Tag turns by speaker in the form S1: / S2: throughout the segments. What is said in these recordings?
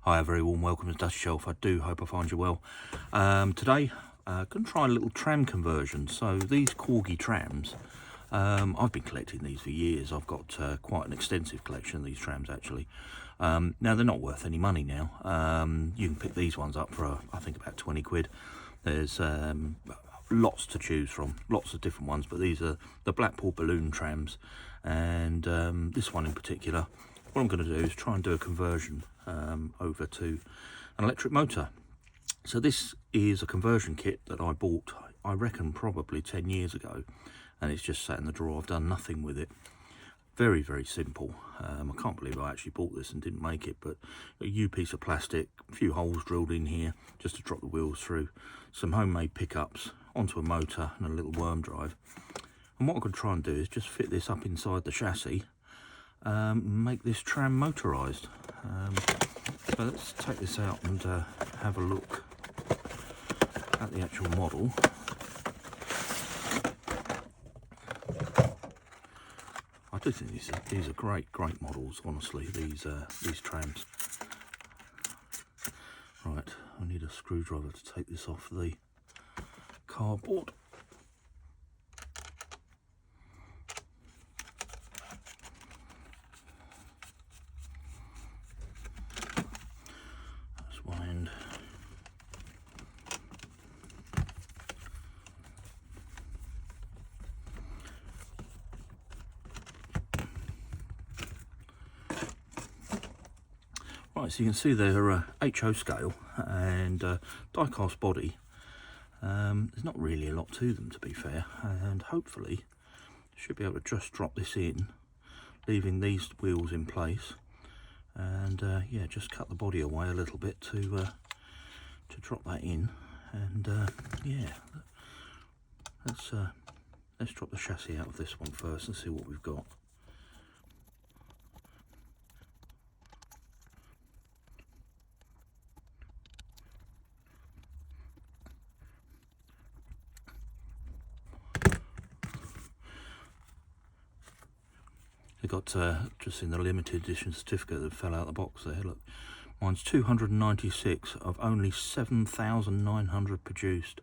S1: Hi, a very warm welcome to Dust Shelf. I do hope I find you well. Today, going to try a little tram conversion. So these Corgi trams, I've been collecting these for years. I've got quite an extensive collection of these trams actually. Now they're not worth any money now. You can pick these ones up for I think about 20 quid. There's lots to choose from, lots of different ones, but these are the Blackpool balloon trams, and this one in particular, what I'm going to do is try and do a conversion over to an electric motor. So this is a conversion kit that I bought, I reckon probably 10 years ago, and it's just sat in the drawer. I've done nothing with it. Very, very simple. I can't believe I actually bought this and didn't make it, but a U piece of plastic, a few holes drilled in here just to drop the wheels through, some homemade pickups onto a motor and a little worm drive. And what I could try and do is just fit this up inside the chassis, make this tram motorised. So let's take this out and have a look at the actual model. I do think these are great models, honestly, these trams. Right, I need a screwdriver to take this off the cardboard. That's one end. Right, so you can see they're a HO scale and die-cast body. There's not really a lot to them, to be fair, and hopefully should be able to just drop this in, leaving these wheels in place, and yeah, just cut the body away a little bit to drop that in, and yeah, let's drop the chassis out of this one first and see what we've got. They got just in the limited edition certificate that fell out of the box there. Look, mine's 296 of only 7,900 produced.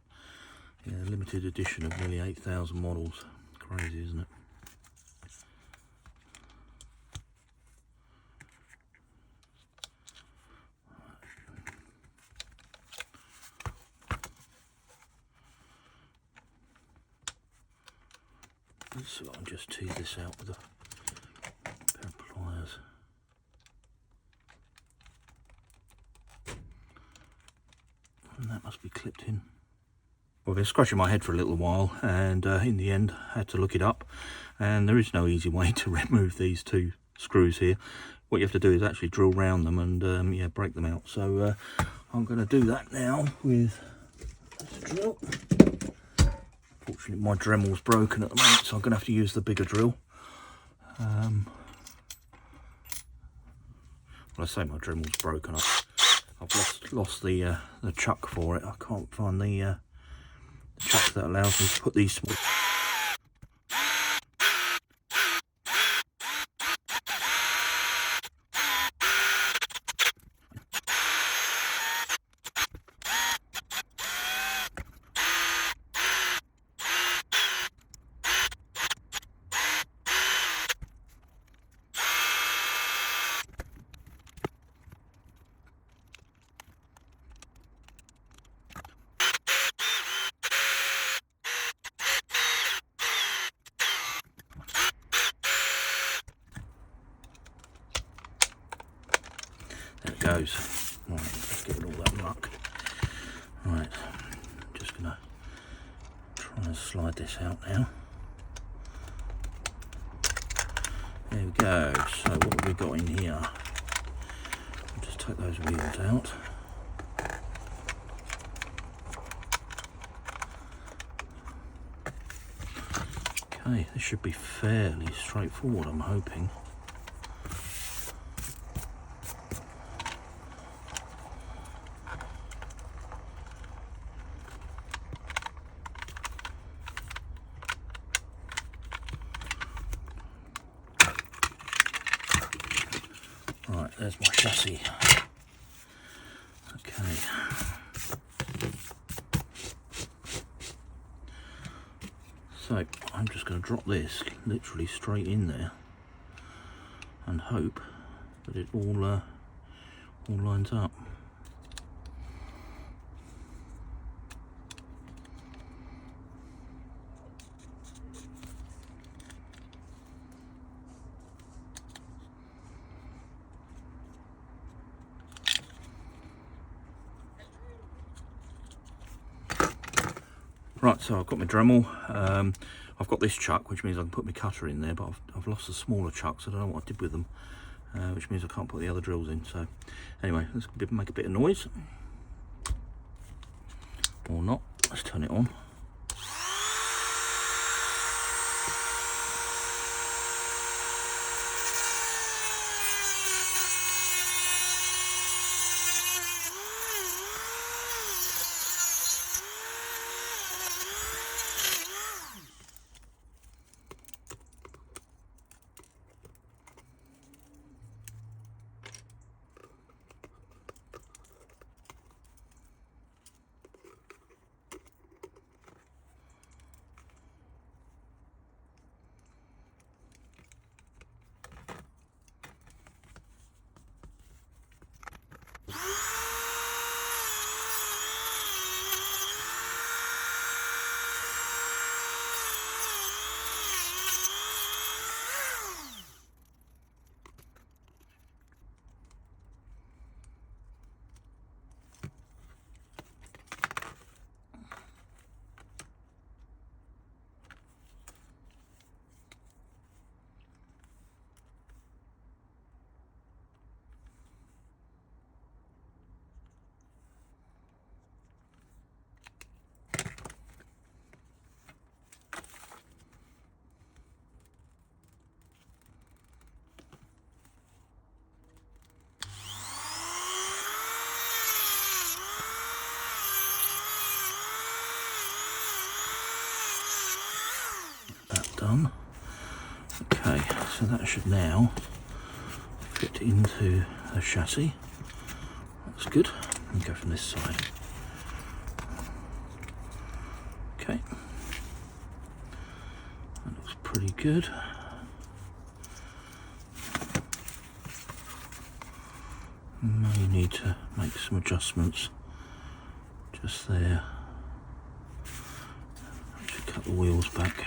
S1: Yeah, limited edition of nearly 8,000 models. Crazy, isn't it? Let's see if I can just tease this out with a pair of pliers. And that must be clipped in. Well, I've been scratching my head for a little while, and in the end I had to look it up, and there is no easy way to remove these two screws here. What you have to do is actually drill round them and yeah, break them out. So I'm going to do that now with this drill. Fortunately my Dremel's broken at the moment, so I'm going to have to use the bigger drill. Well, I say my Dremel's broken. I've lost the chuck for it. I can't find the chuck that allows me to put these small. There it goes. Right, let's get rid of all that muck. Right, I'm just gonna try and slide this out now. There we go. So what have we got in here? I'll just take those wheels out. Okay, this should be fairly straightforward, I'm hoping. Right, there's my chassis. So I'm just going to drop this literally straight in there and hope that it all lines up. Right, so I've got my Dremel. I've got this chuck, which means I can put my cutter in there, but I've lost the smaller chuck, so I don't know what I did with them, which means I can't put the other drills in. So anyway, let's make a bit of noise. Or not. Let's turn it on. Done. Okay, so that should now fit into the chassis. That's good. And go from this side. Okay, that looks pretty good. May need to make some adjustments just there. I should cut the wheels back.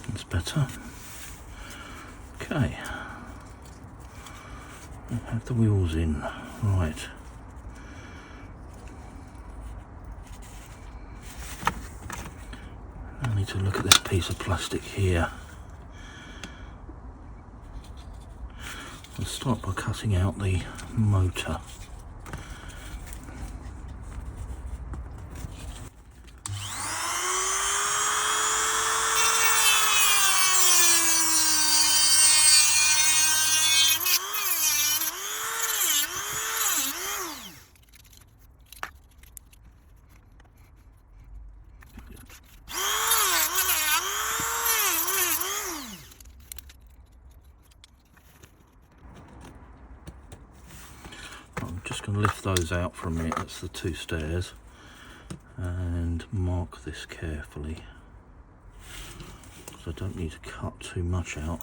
S1: That's better. Okay. Have the wheels in. Right. I need to look at this piece of plastic here. I'll start by cutting out the motor. Just going to lift those out for a minute. That's the two stairs, and mark this carefully because I don't need to cut too much out.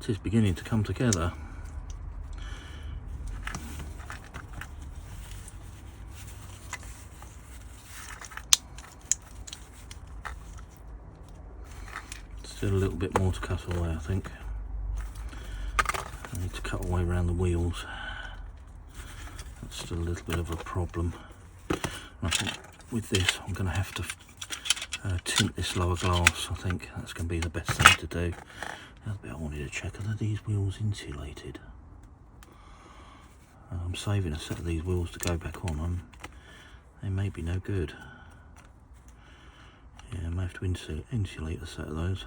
S1: it is beginning to come together. Still a little bit more to cut away, I think. I need to cut away around the wheels. That's still a little bit of a problem. I think with this I'm going to have to tint this lower glass. I think that's going to be the best thing to do. The other bit I wanted to check, are these wheels insulated? I'm saving a set of these wheels to go back on them. They may be no good. Yeah, I may have to insulate a set of those.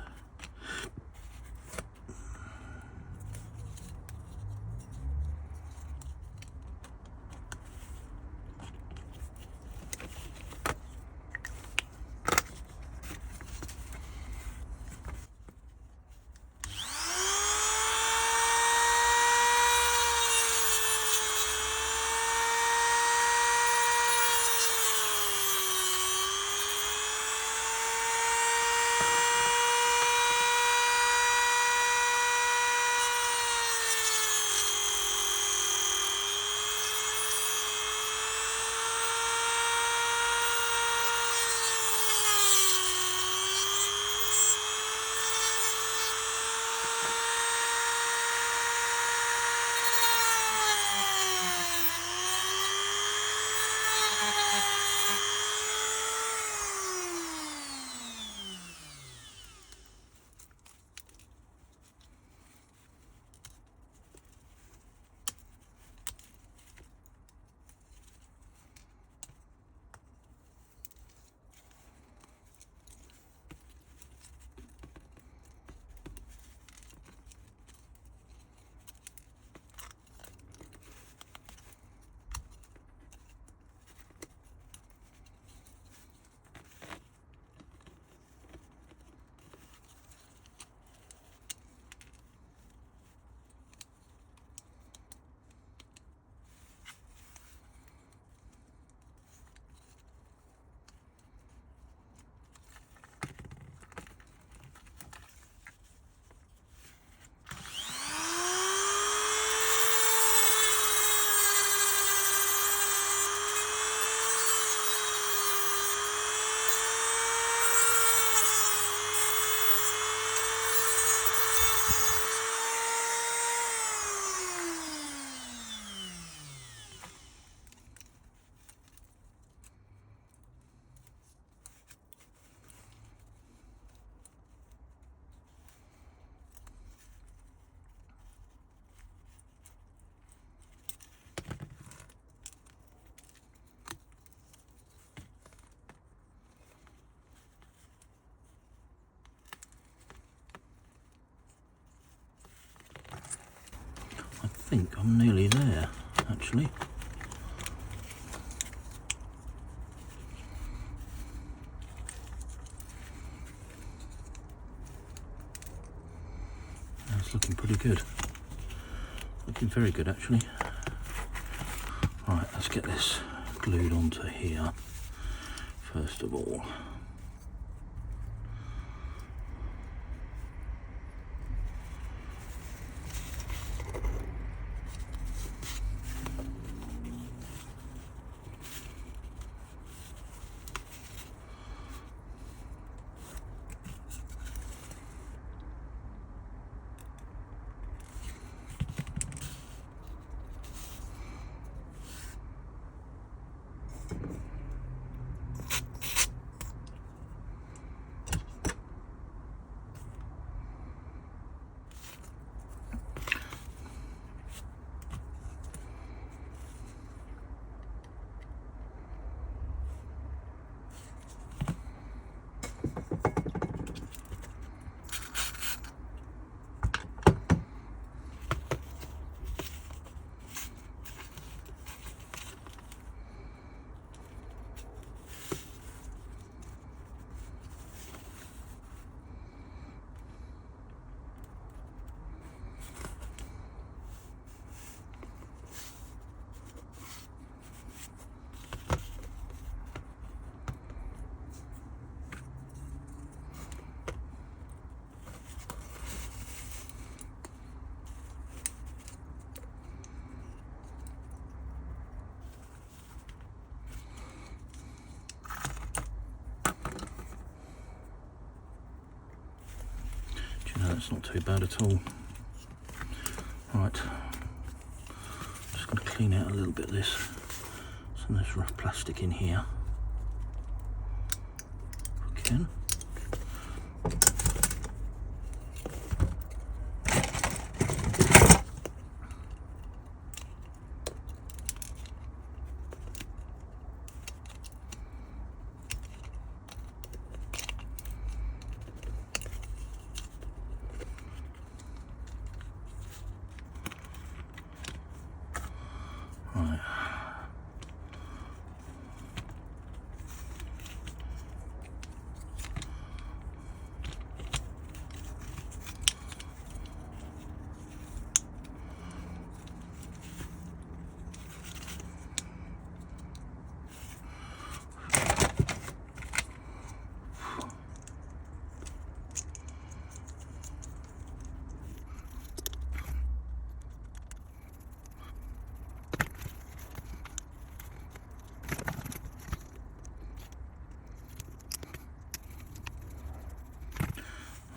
S1: I think I'm nearly there, actually. That's looking pretty good. Looking very good, actually. Right, let's get this glued onto here, first of all. that's not too bad at all. Right, just going to clean out a little bit of this. Some of this rough plastic in here. Again. Right.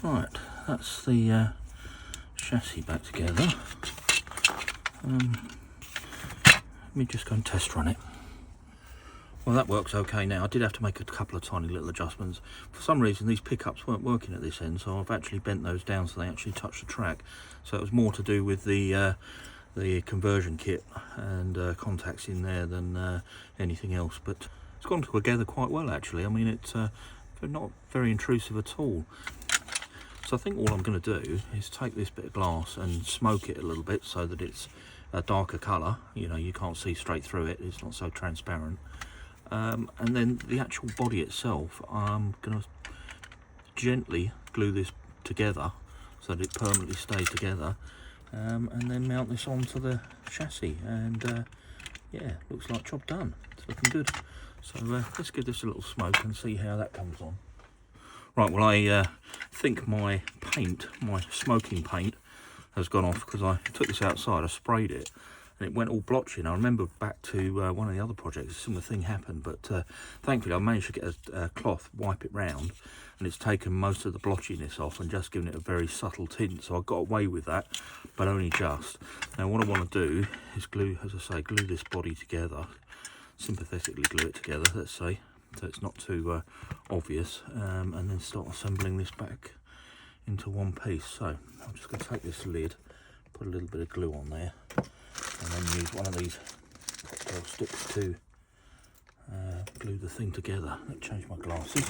S1: Right, that's the chassis back together. Let me just go and test run it. Well, that works okay now. I did have to make a couple of tiny little adjustments. For some reason, these pickups weren't working at this end, so I've actually bent those down so they actually touch the track. So it was more to do with the conversion kit and contacts in there than anything else. But it's gone together quite well, actually. I mean, it's not very intrusive at all. So I think all I'm going to do is take this bit of glass and smoke it a little bit so that it's a darker colour. You know, you can't see straight through it. It's not so transparent. And then the actual body itself, I'm going to gently glue this together so that it permanently stays together, and then mount this onto the chassis. And yeah, looks like job done. It's looking good. So let's give this a little smoke and see how that comes on. Right, well, I think my paint, my smoking paint, has gone off because I took this outside, I sprayed it, and it went all blotchy. And I remember back to one of the other projects, a similar thing happened, but thankfully I managed to get a cloth, wipe it round, and it's taken most of the blotchiness off and just given it a very subtle tint. So I got away with that, but only just. Now what I want to do is glue, as I say, glue this body together, sympathetically glue it together, let's say, so it's not too obvious, and then start assembling this back into one piece. So I'm just going to take this lid, put a little bit of glue on there, and then use one of these cocktail sticks to glue the thing together. Let me change my glasses.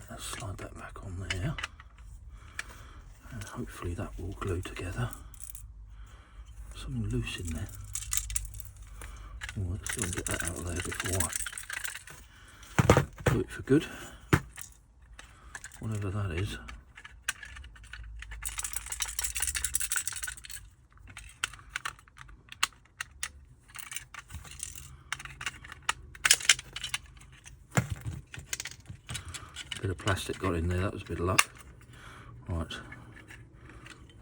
S1: Let's slide that back on there, and hopefully that will glue together. Something loose in there. Oh, let's see if I can get that out of there before I glue it for good, whatever that is. Bit of plastic got in there, that was a bit of luck. Right,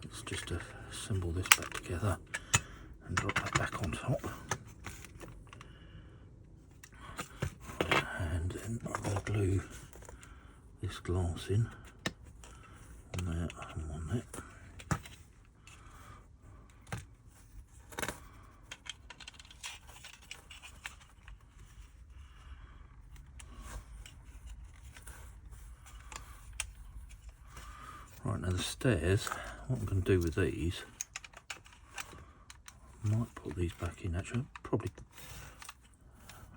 S1: let's just assemble this back together and drop that back on top. And then I'm going to glue this glass in on there and on there. Right, now the stairs, what I'm going to do with these, I might put these back in actually, probably,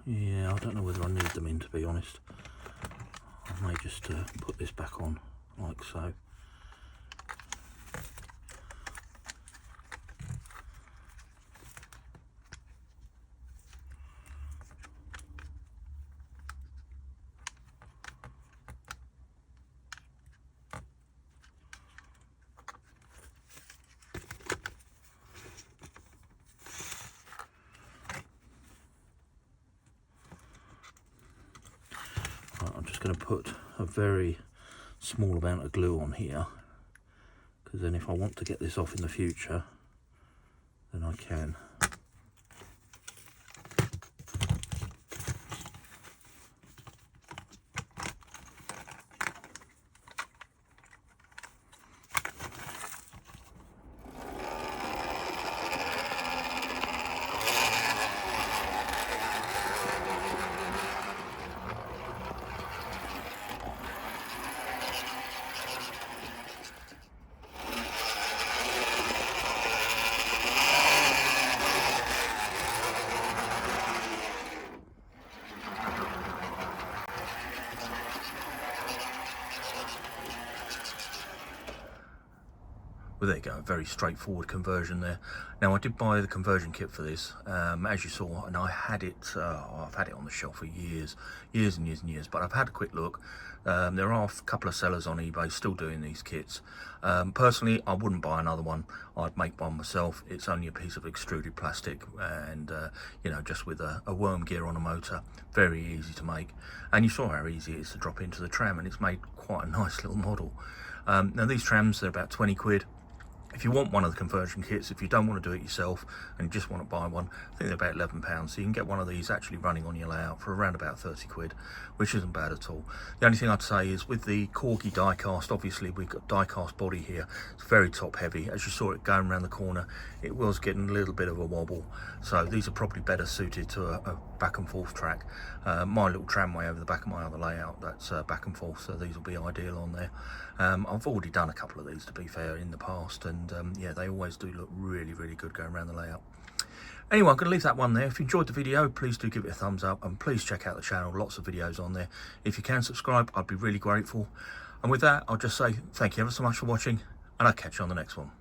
S1: yeah, I don't know whether I need them in, to be honest. I may just put this back on like so. just going to put a very small amount of glue on here, because then if I want to get this off in the future, then I can. Well, there you go, very straightforward conversion there. Now, I did buy the conversion kit for this, as you saw, and I had it, I've had it on the shelf for years and years, but I've had a quick look. There are a couple of sellers on eBay still doing these kits. Personally, I wouldn't buy another one. I'd make one myself. It's only a piece of extruded plastic and, you know, just with a worm gear on a motor. Very easy to make. And you saw how easy it is to drop into the tram, and it's made quite a nice little model. Now, these trams, they're about 20 quid. If you want one of the conversion kits, if you don't want to do it yourself and you just want to buy one, I think they're about £11. So you can get one of these actually running on your layout for around about 30 quid, which isn't bad at all. The only thing I'd say is with the Corgi diecast, obviously we've got diecast body here. It's very top heavy. As you saw it going around the corner, it was getting a little bit of a wobble. So these are probably better suited to a back and forth track. My little tramway over the back of my other layout, that's back and forth, so these will be ideal on there. I've already done a couple of these, to be fair, in the past, and yeah, they always do look really good going around the layout. Anyway, I'm going to leave that one there. If you enjoyed the video, please do give it a thumbs up, and please check out the channel. Lots of videos on there. If you can subscribe, I'd be really grateful. And with that, I'll just say thank you ever so much for watching, and I'll catch you on the next one.